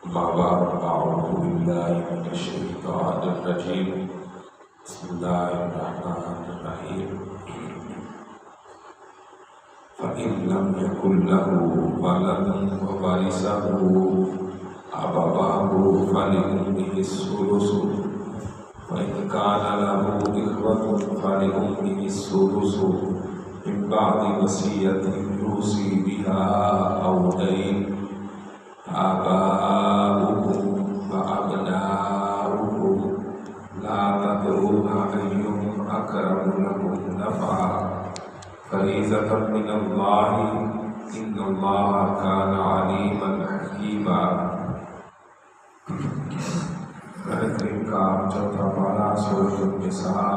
أما بعد أعوذ بالله من الشيطان الرجيم بسم الله الرحمن الرحيم فإن لم يكن له ولد وورثه أبواه فلأمه الثلث وإن كان له إخوة فلأمه السدس من بعد وصية يوصي بها أو دين آباؤكم وأبناؤكم لا تدرون أيهم أقرب لكم نفعا فريضة من الله إن الله كان عليما حكيما. کریم کا چوتھا پارہ سورۃ النساء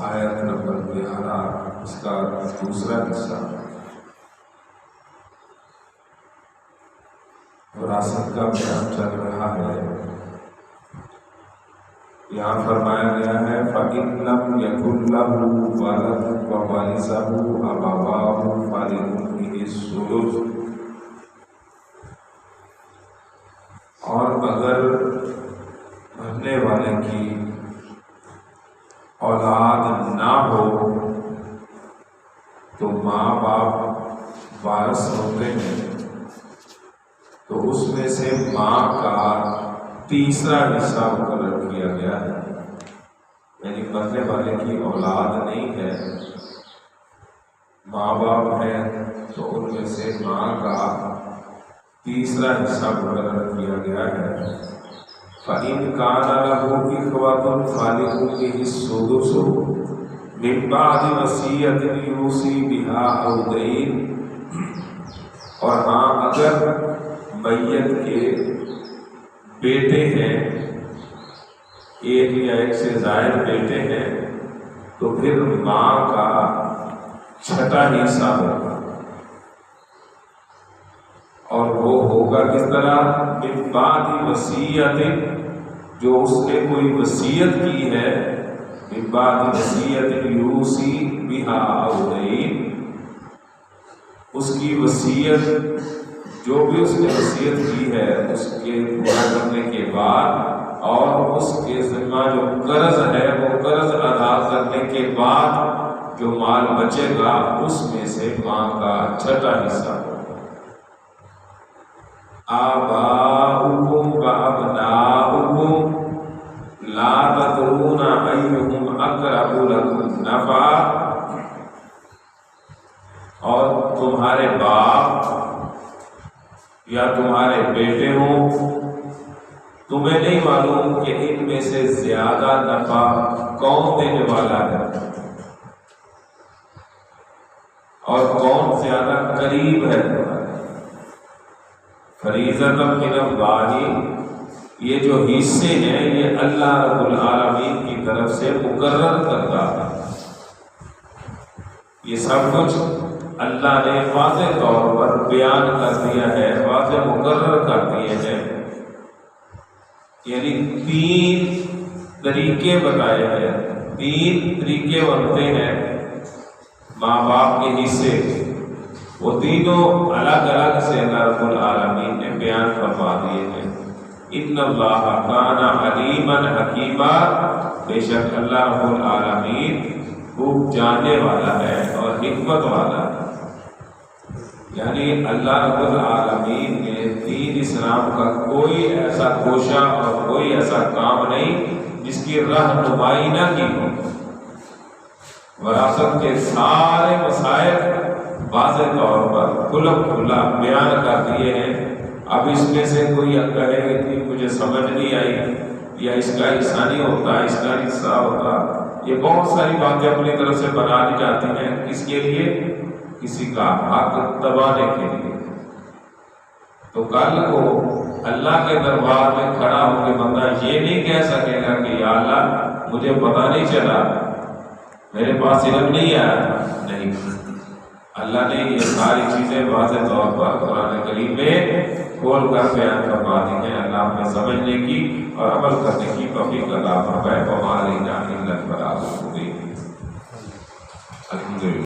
آیت نمبر 11 اس کا دوسرا حصہ وراثت کا بیان چل رہا ہے. یہاں فرمایا گیا ہے فَإِن لَّمْ يَكُن لَّهُ وَلَدٌ وَوَرِثَهُ أَبَوَاهُ فَلِأُمِّهِ الثُّلُثُ. اور اگر مرنے والے کی اولاد نہ ہو تو ماں باپ وارث ہوتے ہیں، تو اس میں سے ماں کا تیسرا حصہ مقرر کیا گیا ہے. یعنی مرنے والے کی اولاد نہیں ہے، ماں باپ ہے، تو ان میں سے ماں کا تیسرا حصہ مقرر کیا گیا ہے. فَإِن كَانَ لَهُ إِخْوَةٌ فَلِأُمِّهِ السُّدُسُ مِن بَعْدِ وَصِيَّةٍ يُوصِي بِهَا أَوْ دَيْنٍ. اور ہاں اگر میت کے بیٹے ہیں، ایک یا ایک سے زائد بیٹے ہیں، تو پھر ماں کا چھٹا حصہ ہوگا. اور وہ ہوگا کس طرح؟ من بعد وصیت، جو اس نے کوئی وصیت کی ہے، من بعد وصیت یوصی بہا او دین، اس کی وصیت جو بھی اس نے وصیت کی ہے اس کے پورا کرنے کے بعد، اور اس کے ذمہ جو قرض ہے وہ قرض ادا کرنے کے بعد جو مال بچے گا اس میں سے ماں کا چھٹا حصہ ہوگا. آباؤکم وابناؤکم لا تدرون ایہم اقرب لکم نفعا. اور تمہارے باپ یا تمہارے بیٹے ہوں، تمہیں نہیں معلوم کہ ان میں سے زیادہ نفع کون دینے والا ہے اور کون زیادہ قریب ہے. فریضۃ من اللہ، یہ جو حصے ہیں یہ اللہ رب العالمین کی طرف سے مقرر کرتا ہے. یہ سب کچھ اللہ نے واضح طور پر بیان کر دیا ہے، واضح مقرر کر دیے ہیں. یعنی 3 طریقے بتائے ہیں، 3 طریقے بنتے ہیں ماں باپ کے حصے. وہ تینوں الگ الگ سے اللہ رب العالمین نے بیان فرما دیے ہیں. ان اللہ کان علیما حکیما، بے شک اللہ رب العالمین خوب جاننے والا ہے اور حکمت والا ہے. یعنی اللہ رب العالمین نے دین اسلام کا کوئی ایسا کوشہ اور کوئی ایسا کام نہیں جس کی رہنمائی نہ کی ہو. وراثت کے سارے مسائل واضح طور پر کھلم کھلا بیان کر دیے ہیں. اب اس میں سے کوئی کہے کہ مجھے سمجھ نہیں آئی یا اس کا حصہ نہیں ہوتا، اس کا حصہ ہوتا، یہ بہت ساری باتیں اپنی طرف سے بنا لی جاتی ہیں. کس کے لیے؟ کسی کا حق دبانے کے لیے. تو کل کو اللہ کے دربار میں کھڑا ہو کے بندہ یہ نہیں کہہ سکے گا کہ یا اللہ مجھے پتہ نہیں چلا، میرے پاس علم نہیں آیا. نہیں، اللہ نے یہ ساری چیزیں واضح طور پر قرآن کریم میں کھول کر بیان فرما دی ہیں. اللہ ہمیں سمجھنے کی اور عمل کرنے کی توفیق عطا فرمائے. وما علینا الا البلاغ المبین. الحمدللہ.